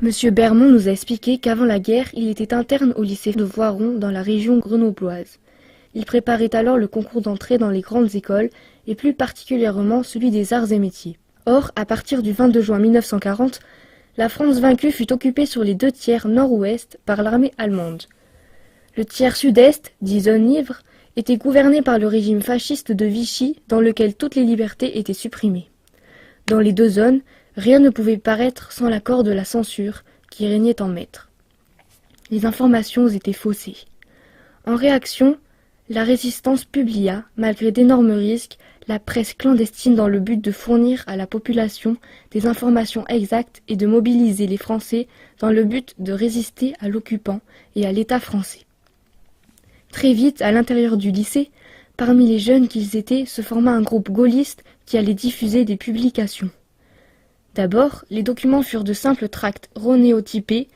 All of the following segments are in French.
Monsieur Bermond nous a expliqué qu'avant la guerre, il était interne au lycée de Voiron dans la région grenobloise. Il préparait alors le concours d'entrée dans les grandes écoles, et plus particulièrement celui des arts et métiers. Or, à partir du 22 juin 1940, la France vaincue fut occupée sur les 2 tiers nord-ouest par l'armée allemande. Le tiers sud-est, dit zone libre, était gouverné par le régime fasciste de Vichy, dans lequel toutes les libertés étaient supprimées. Dans les 2 zones, rien ne pouvait paraître sans l'accord de la censure, qui régnait en maître. Les informations étaient faussées. En réaction, la résistance publia, malgré d'énormes risques, la presse clandestine dans le but de fournir à la population des informations exactes et de mobiliser les Français dans le but de résister à l'occupant et à l'État français. Très vite, à l'intérieur du lycée, parmi les jeunes qu'ils étaient, se forma un groupe gaulliste qui allait diffuser des publications. D'abord, les documents furent de simples tracts ronéotypés,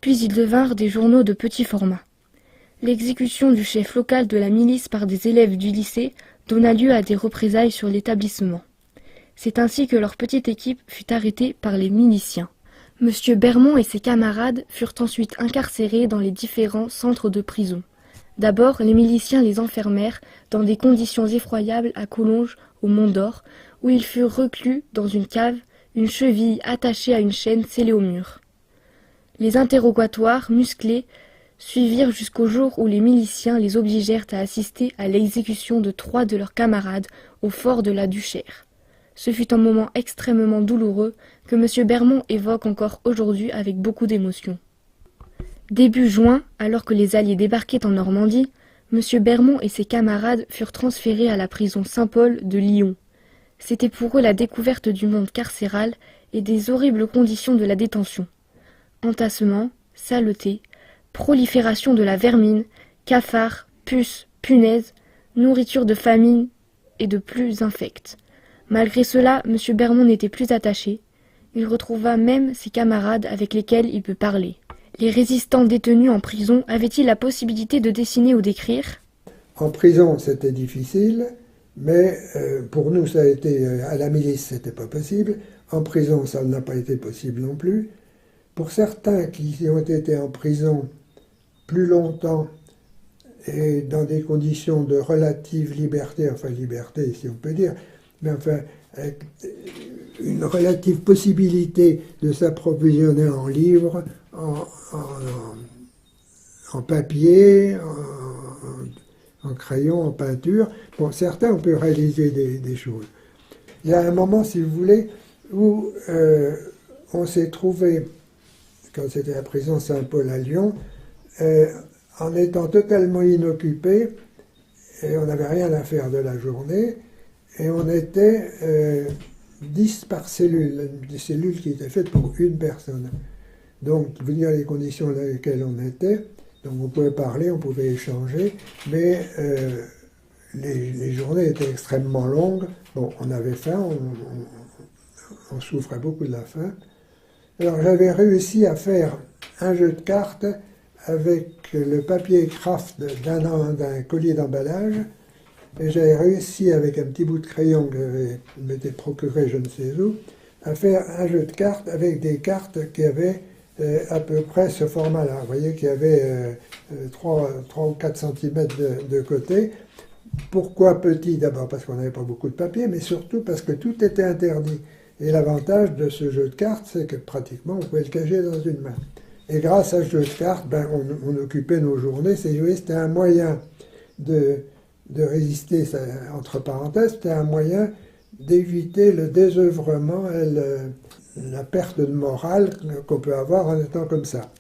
puis ils devinrent des journaux de petit format. L'exécution du chef local de la milice par des élèves du lycée donna lieu à des représailles sur l'établissement. C'est ainsi que leur petite équipe fut arrêtée par les miliciens. Monsieur Bermond et ses camarades furent ensuite incarcérés dans les différents centres de prison. D'abord, les miliciens les enfermèrent dans des conditions effroyables à Collonges, au Mont d'Or, où ils furent reclus dans une cave, une cheville attachée à une chaîne scellée au mur. Les interrogatoires, musclés, suivirent jusqu'au jour où les miliciens les obligèrent à assister à l'exécution de 3 de leurs camarades au fort de la Duchère. Ce fut un moment extrêmement douloureux que M. Bermond évoque encore aujourd'hui avec beaucoup d'émotion. Début juin, alors que les Alliés débarquaient en Normandie, M. Bermond et ses camarades furent transférés à la prison Saint-Paul de Lyon. C'était pour eux la découverte du monde carcéral et des horribles conditions de la détention. Entassement, saleté, prolifération de la vermine, cafards, puces, punaises, nourriture de famine et de plus infecte. Malgré cela, M. Bermond n'était plus attaché. Il retrouva même ses camarades avec lesquels il peut parler. Les résistants détenus en prison avaient-ils la possibilité de dessiner ou d'écrire? En prison, c'était difficile, mais pour nous, ça a été, à la milice, c'était pas possible. En prison, ça n'a pas été possible non plus. Pour certains qui ont été en prison plus longtemps et dans des conditions de relative liberté, enfin liberté si on peut dire, mais enfin avec une relative possibilité de s'approvisionner en livres, en papier, en crayon, en peinture. Bon, certains ont pu réaliser des choses. Il y a un moment, si vous voulez, où on s'est trouvé, quand c'était la prison Saint-Paul à Lyon, en étant totalement inoccupé, et on n'avait rien à faire de la journée, et on était 10 par cellule, des cellules qui étaient faites pour une personne. Donc, vous dire les conditions dans lesquelles on était, donc on pouvait parler, on pouvait échanger, mais les journées étaient extrêmement longues. Bon, on avait faim, on souffrait beaucoup de la faim. Alors j'avais réussi à faire un jeu de cartes avec le papier craft d'un collier d'emballage, et j'avais réussi avec un petit bout de crayon que je m'étais procuré je ne sais où, à faire un jeu de cartes avec des cartes qui avaient à peu près ce format-là. Vous voyez qu'il y avait 3 ou 4 cm de côté. Pourquoi petit? D'abord parce qu'on n'avait pas beaucoup de papier, mais surtout parce que tout était interdit. Et l'avantage de ce jeu de cartes, c'est que pratiquement on pouvait le cacher dans une main. Et grâce à ce jeu de cartes, ben, on occupait nos journées. C'était un moyen de résister, entre parenthèses, c'était un moyen d'éviter le désœuvrement et la perte de morale qu'on peut avoir en étant comme ça.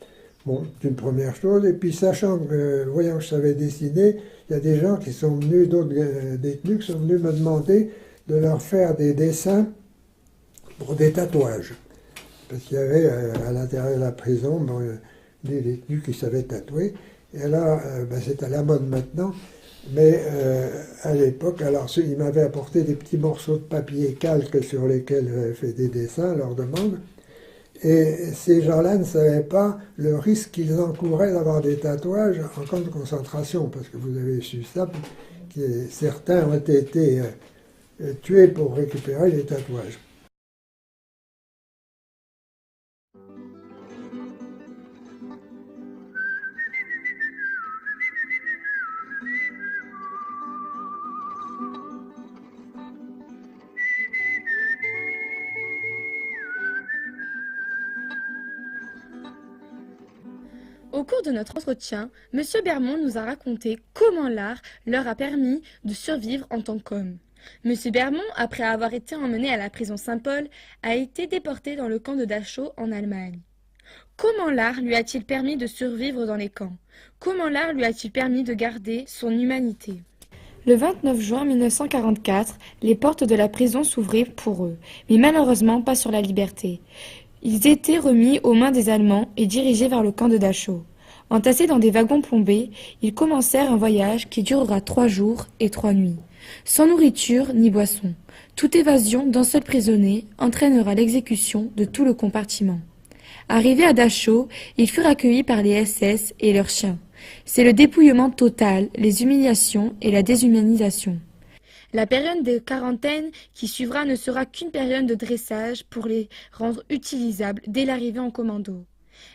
Bon, c'est une première chose. Et puis, sachant que, voyant que je savais dessiner, il y a des gens qui sont venus, d'autres détenus, qui sont venus me demander de leur faire des dessins pour des tatouages. Parce qu'il y avait à l'intérieur de la prison des détenus qui savaient tatouer. Et là, ben, c'est à la mode maintenant. Mais à l'époque, alors ils m'avaient apporté des petits morceaux de papier calque sur lesquels j'avais fait des dessins à leur demande. Et ces gens-là ne savaient pas le risque qu'ils encouraient d'avoir des tatouages en camp de concentration, parce que vous avez su ça, que certains ont été tués pour récupérer les tatouages. Au cours de notre entretien, M. Bermond nous a raconté comment l'art leur a permis de survivre en tant qu'hommes. M. Bermond, après avoir été emmené à la prison Saint-Paul, a été déporté dans le camp de Dachau en Allemagne. Comment l'art lui a-t-il permis de survivre dans les camps? Comment l'art lui a-t-il permis de garder son humanité? Le 29 juin 1944, les portes de la prison s'ouvraient pour eux, mais malheureusement pas sur la liberté. Ils étaient remis aux mains des Allemands et dirigés vers le camp de Dachau. Entassés dans des wagons plombés, ils commencèrent un voyage qui durera 3 jours et 3 nuits. Sans nourriture ni boisson, toute évasion d'un seul prisonnier entraînera l'exécution de tout le compartiment. Arrivés à Dachau, ils furent accueillis par les SS et leurs chiens. C'est le dépouillement total, les humiliations et la déshumanisation. La période de quarantaine qui suivra ne sera qu'une période de dressage pour les rendre utilisables dès l'arrivée en commando.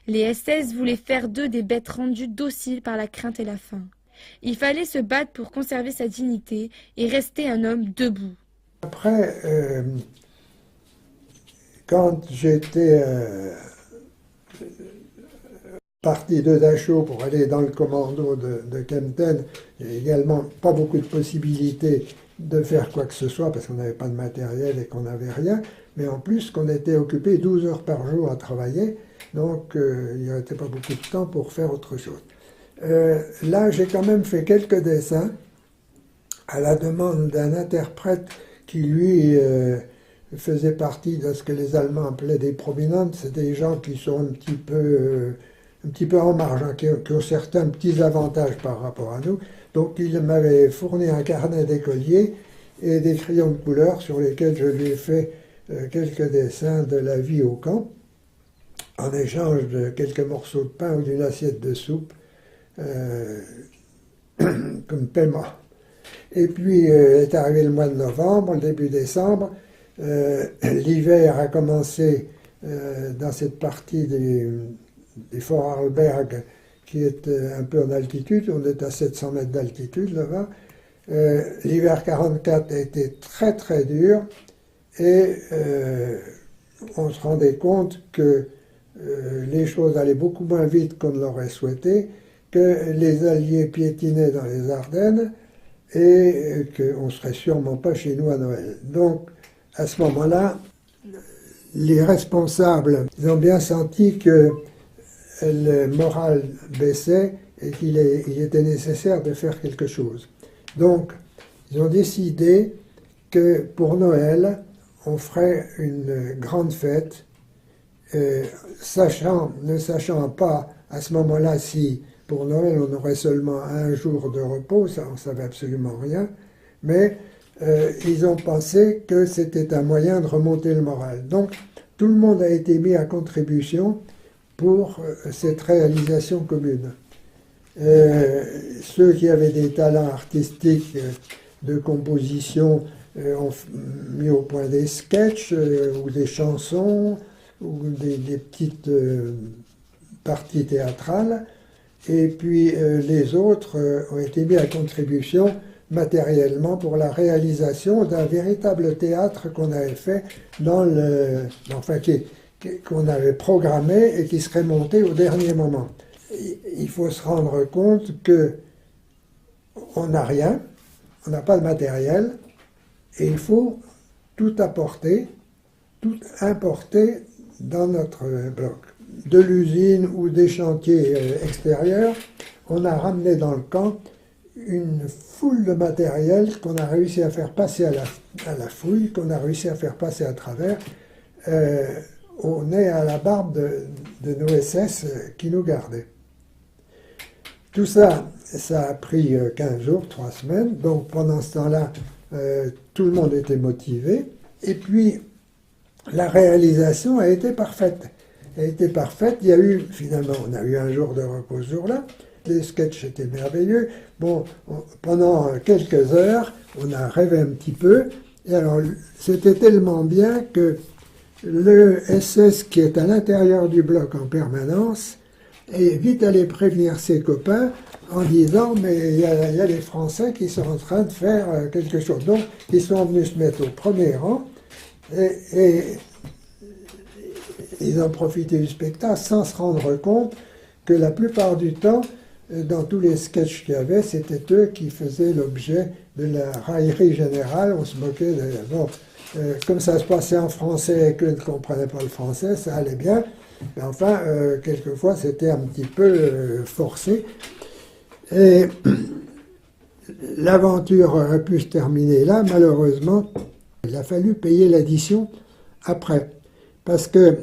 Les SS voulaient faire d'eux des bêtes rendues dociles par la crainte et la faim. Il fallait se battre pour conserver sa dignité et rester un homme debout. Après, quand j'étais parti de Dachau pour aller dans le commando de Kempten, il n'y avait également pas beaucoup de possibilités de faire quoi que ce soit parce qu'on n'avait pas de matériel et qu'on n'avait rien, mais en plus qu'on était occupé 12 heures par jour à travailler, donc il n'y avait pas beaucoup de temps pour faire autre chose. Là, j'ai quand même fait quelques dessins à la demande d'un interprète qui, lui, faisait partie de ce que les Allemands appelaient des prominentes. C'est des gens qui sont un petit peu en marge, hein, qui ont certains petits avantages par rapport à nous. Donc il m'avait fourni un carnet d'écolier et des crayons de couleur sur lesquels je lui ai fait quelques dessins de la vie au camp, en échange de quelques morceaux de pain ou d'une assiette de soupe comme paiement. Et puis est arrivé le mois de novembre, le début décembre, l'hiver a commencé dans cette partie des forts Arlberg qui est un peu en altitude, on est à 700 mètres d'altitude là-bas. L'hiver 44 a été très très dur et on se rendait compte que les choses allaient beaucoup moins vite qu'on ne l'aurait souhaité, que les Alliés piétinaient dans les Ardennes et qu'on ne serait sûrement pas chez nous à Noël. Donc, à ce moment-là, les responsables ont bien senti que le moral baissait et qu'il était nécessaire de faire quelque chose. Donc, ils ont décidé que pour Noël, on ferait une grande fête, ne sachant pas à ce moment-là si pour Noël on aurait seulement un jour de repos, ça on ne savait absolument rien, mais ils ont pensé que c'était un moyen de remonter le moral. Donc tout le monde a été mis à contribution pour cette réalisation commune. Ceux qui avaient des talents artistiques de composition ont mis au point des sketchs ou des chansons ou des petites parties théâtrales, et puis les autres ont été mis à contribution matériellement pour la réalisation d'un véritable théâtre qu'on avait fait qu'on avait programmé et qui serait monté au dernier moment. Il faut se rendre compte que on n'a rien, on n'a pas de matériel, et il faut tout apporter, tout importer dans notre bloc. De l'usine ou des chantiers extérieurs, on a ramené dans le camp une foule de matériel qu'on a réussi à faire passer à la fouille, qu'on a réussi à faire passer à travers, au nez à la barbe de nos SS qui nous gardaient. Tout ça, ça a pris 15 jours, 3 semaines, donc pendant ce temps-là, tout le monde était motivé, et puis la réalisation a été parfaite. Il y a eu, finalement, on a eu un jour de repos ce jour-là, les sketchs étaient merveilleux. Bon, pendant quelques heures, on a rêvé un petit peu, et alors c'était tellement bien que le SS qui est à l'intérieur du bloc en permanence est vite allé prévenir ses copains en disant « mais il y a les Français qui sont en train de faire quelque chose ». Donc ils sont venus se mettre au premier rang et ils ont profité du spectacle sans se rendre compte que la plupart du temps, dans tous les sketchs qu'il y avait, c'était eux qui faisaient l'objet de la raillerie générale. On se moquait de... Bon, comme ça se passait en français et qu'eux ne comprenaient pas le français, ça allait bien. Mais enfin, quelquefois, c'était un petit peu forcé. Et l'aventure aurait pu se terminer là. Malheureusement, il a fallu payer l'addition après. Parce que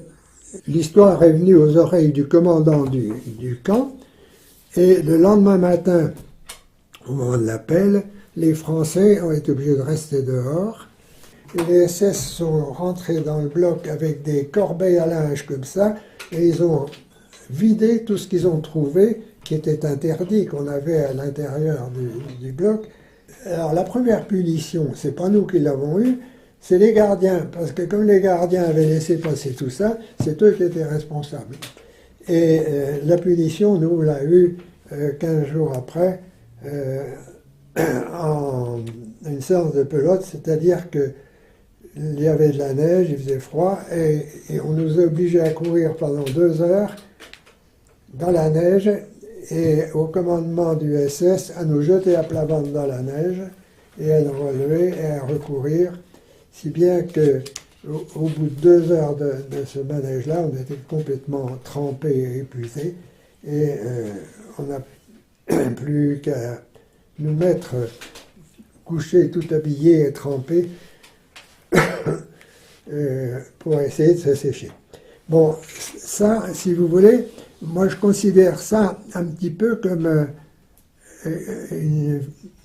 l'histoire est venue aux oreilles du commandant du camp. Et le lendemain matin, au moment de l'appel, les Français ont été obligés de rester dehors. Et les SS sont rentrés dans le bloc avec des corbeilles à linge comme ça, et ils ont vidé tout ce qu'ils ont trouvé, qui était interdit, qu'on avait à l'intérieur du bloc. Alors la première punition, c'est pas nous qui l'avons eue, c'est les gardiens, parce que comme les gardiens avaient laissé passer tout ça, c'est eux qui étaient responsables. Et la punition, nous, on l'a eue 15 jours après, en une séance de pelote, c'est-à-dire que il y avait de la neige, il faisait froid, et on nous obligeait à courir pendant 2 heures dans la neige, et au commandement du SS, à nous jeter à plat ventre dans la neige, et à nous relever et à recourir, si bien que au bout de 2 heures de ce manège-là, on était complètement trempés et épuisés, et on n'a plus qu'à nous mettre couchés, tout habillés et trempés, pour essayer de se sécher. Bon, ça, si vous voulez, moi je considère ça un petit peu comme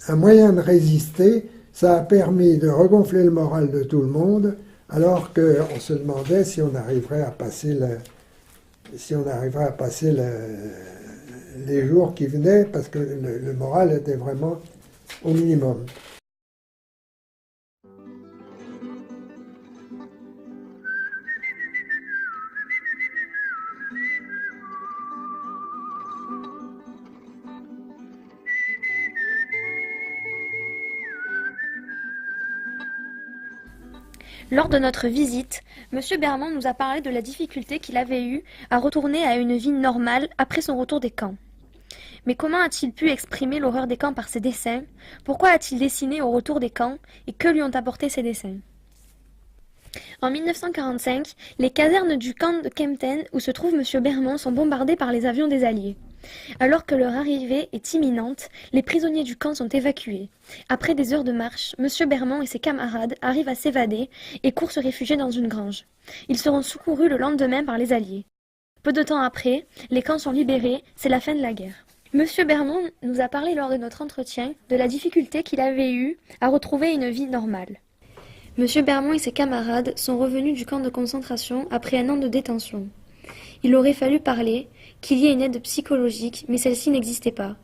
un moyen de résister. Ça a permis de regonfler le moral de tout le monde, alors qu'on se demandait si on arriverait à passer les jours qui venaient, parce que le moral était vraiment au minimum. Lors de notre visite, M. Bermond nous a parlé de la difficulté qu'il avait eue à retourner à une vie normale après son retour des camps. Mais comment a-t-il pu exprimer l'horreur des camps par ses dessins? Pourquoi a-t-il dessiné au retour des camps? Et que lui ont apporté ces dessins? En 1945, les casernes du camp de Kempten, où se trouve M. Bermond, sont bombardées par les avions des Alliés. Alors que leur arrivée est imminente, les prisonniers du camp sont évacués. Après des heures de marche, M. Bermond et ses camarades arrivent à s'évader et courent se réfugier dans une grange. Ils seront secourus le lendemain par les Alliés. Peu de temps après, les camps sont libérés, c'est la fin de la guerre. M. Bermond nous a parlé lors de notre entretien de la difficulté qu'il avait eue à retrouver une vie normale. M. Bermond et ses camarades sont revenus du camp de concentration après un an de détention. Il aurait fallu parler, qu'il y ait une aide psychologique, mais celle-ci n'existait pas.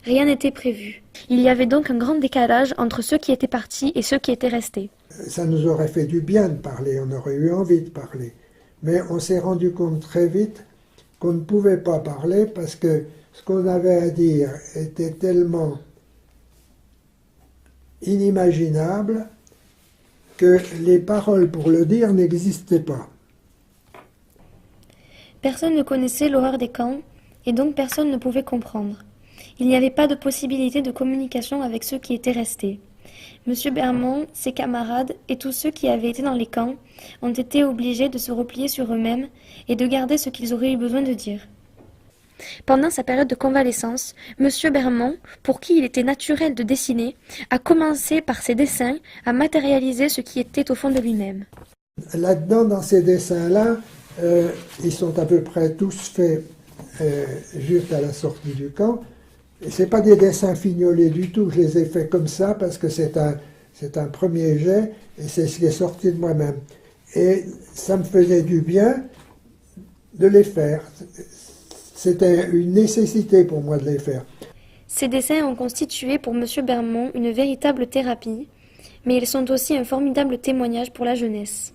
Rien n'était prévu. Il y avait donc un grand décalage entre ceux qui étaient partis et ceux qui étaient restés. Ça nous aurait fait du bien de parler, on aurait eu envie de parler. Mais on s'est rendu compte très vite qu'on ne pouvait pas parler parce que ce qu'on avait à dire était tellement inimaginable que les paroles pour le dire n'existaient pas. Personne ne connaissait l'horreur des camps, et donc personne ne pouvait comprendre. Il n'y avait pas de possibilité de communication avec ceux qui étaient restés. M. Bermond, ses camarades et tous ceux qui avaient été dans les camps ont été obligés de se replier sur eux-mêmes et de garder ce qu'ils auraient eu besoin de dire. Pendant sa période de convalescence, M. Bermond, pour qui il était naturel de dessiner, a commencé par ses dessins à matérialiser ce qui était au fond de lui-même. Là-dedans, dans ces dessins-là, ils sont à peu près tous faits juste à la sortie du camp. Et ce n'est pas des dessins fignolés du tout, je les ai faits comme ça parce que c'est un premier jet et c'est ce qui est sorti de moi-même. Et ça me faisait du bien de les faire. C'était une nécessité pour moi de les faire. Ces dessins ont constitué pour M. Bermond une véritable thérapie, mais ils sont aussi un formidable témoignage pour la jeunesse.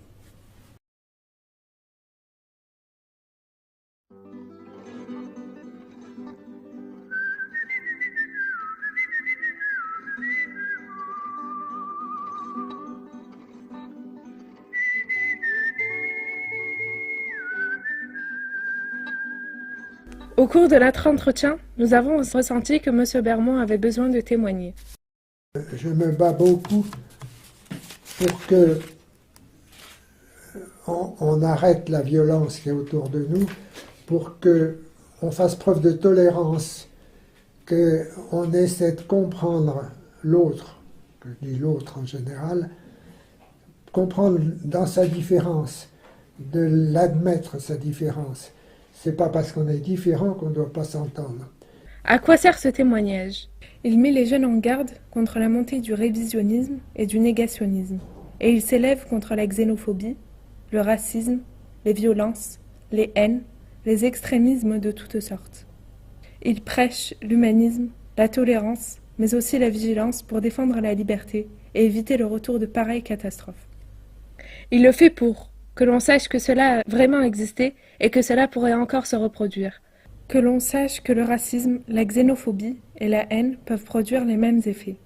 Au cours de notre entretien, nous avons ressenti que M. Bermond avait besoin de témoigner. Je me bats beaucoup pour que on arrête la violence qui est autour de nous, pour qu'on fasse preuve de tolérance, qu'on essaie de comprendre l'autre, je dis l'autre en général, comprendre dans sa différence, de l'admettre sa différence. C'est pas parce qu'on est différent qu'on ne doit pas s'entendre. À quoi sert ce témoignage? Il met les jeunes en garde contre la montée du révisionnisme et du négationnisme, et il s'élève contre la xénophobie, le racisme, les violences, les haines, les extrémismes de toutes sortes. Il prêche l'humanisme, la tolérance, mais aussi la vigilance pour défendre la liberté et éviter le retour de pareilles catastrophes. Il le fait pour que l'on sache que cela a vraiment existé et que cela pourrait encore se reproduire. Que l'on sache que le racisme, la xénophobie et la haine peuvent produire les mêmes effets.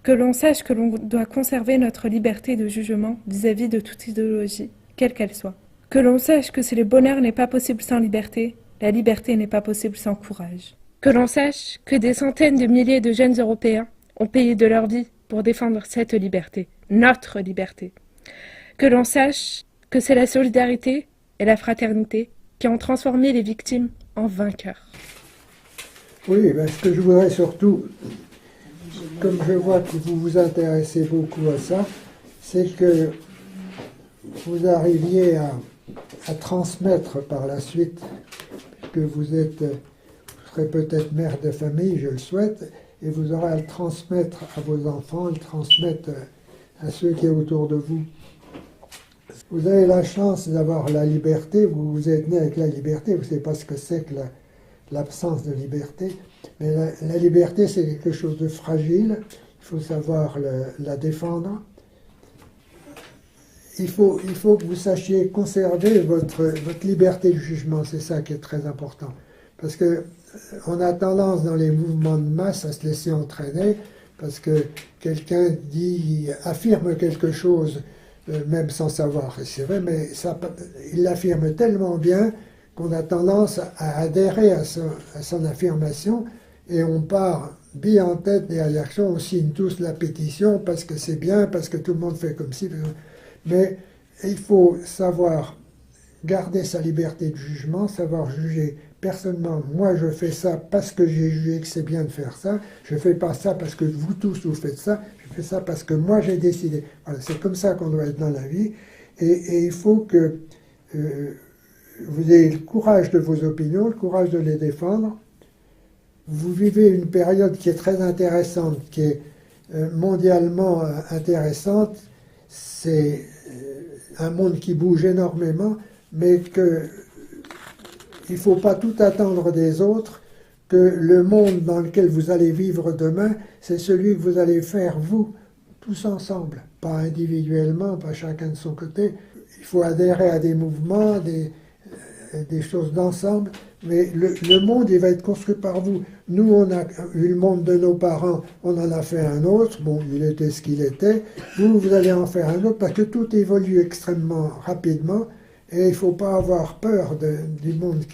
Que l'on sache que l'on doit conserver notre liberté de jugement vis-à-vis de toute idéologie, quelle qu'elle soit. Que l'on sache que si le bonheur n'est pas possible sans liberté, la liberté n'est pas possible sans courage. Que l'on sache que des centaines de milliers de jeunes Européens ont payé de leur vie pour défendre cette liberté, notre liberté. Que l'on sache que c'est la solidarité et la fraternité qui ont transformé les victimes en vainqueurs. Oui, ben, ce que je voudrais surtout, comme je vois que vous vous intéressez beaucoup à ça, c'est que vous arriviez à transmettre par la suite, puisque vous serez peut-être mère de famille, je le souhaite, et vous aurez à le transmettre à vos enfants, le transmettre à ceux qui sont autour de vous. Vous avez la chance d'avoir la liberté, vous êtes né avec la liberté, vous ne savez pas ce que c'est que l'absence de liberté, mais la liberté c'est quelque chose de fragile, il faut savoir la défendre. Il faut que vous sachiez conserver votre liberté de jugement, c'est ça qui est très important. Parce que on a tendance dans les mouvements de masse à se laisser entraîner, parce que quelqu'un affirme quelque chose, même sans savoir, et c'est vrai, mais il l'affirme tellement bien qu'on a tendance à adhérer à son affirmation, et on part bille en tête et à l'action, on signe tous la pétition parce que c'est bien, parce que tout le monde fait comme ci. Mais il faut savoir garder sa liberté de jugement, savoir juger personnellement. Moi, je fais ça parce que j'ai jugé que c'est bien de faire ça. Je ne fais pas ça parce que vous tous vous faites ça. Je fais ça parce que moi, j'ai décidé. Voilà, c'est comme ça qu'on doit être dans la vie. Et il faut que vous ayez le courage de vos opinions, le courage de les défendre. Vous vivez une période qui est très intéressante, qui est mondialement intéressante. C'est un monde qui bouge énormément, mais il ne faut pas tout attendre des autres, que le monde dans lequel vous allez vivre demain, c'est celui que vous allez faire vous, tous ensemble, pas individuellement, pas chacun de son côté. Il faut adhérer à des mouvements, des choses d'ensemble, mais le monde, il va être construit par vous. Nous, on a eu le monde de nos parents, on en a fait un autre, bon, il était ce qu'il était. Vous allez en faire un autre, parce que tout évolue extrêmement rapidement, et il ne faut pas avoir peur du monde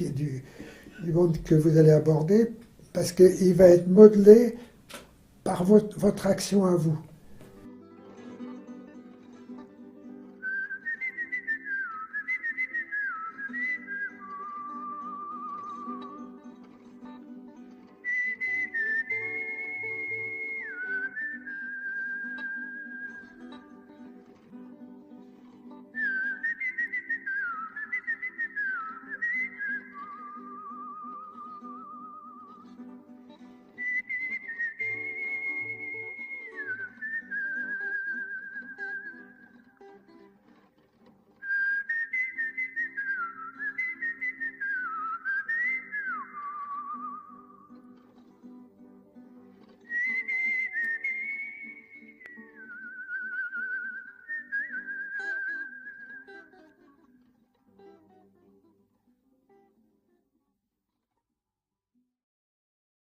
que vous allez aborder, parce qu'il va être modelé par votre action à vous.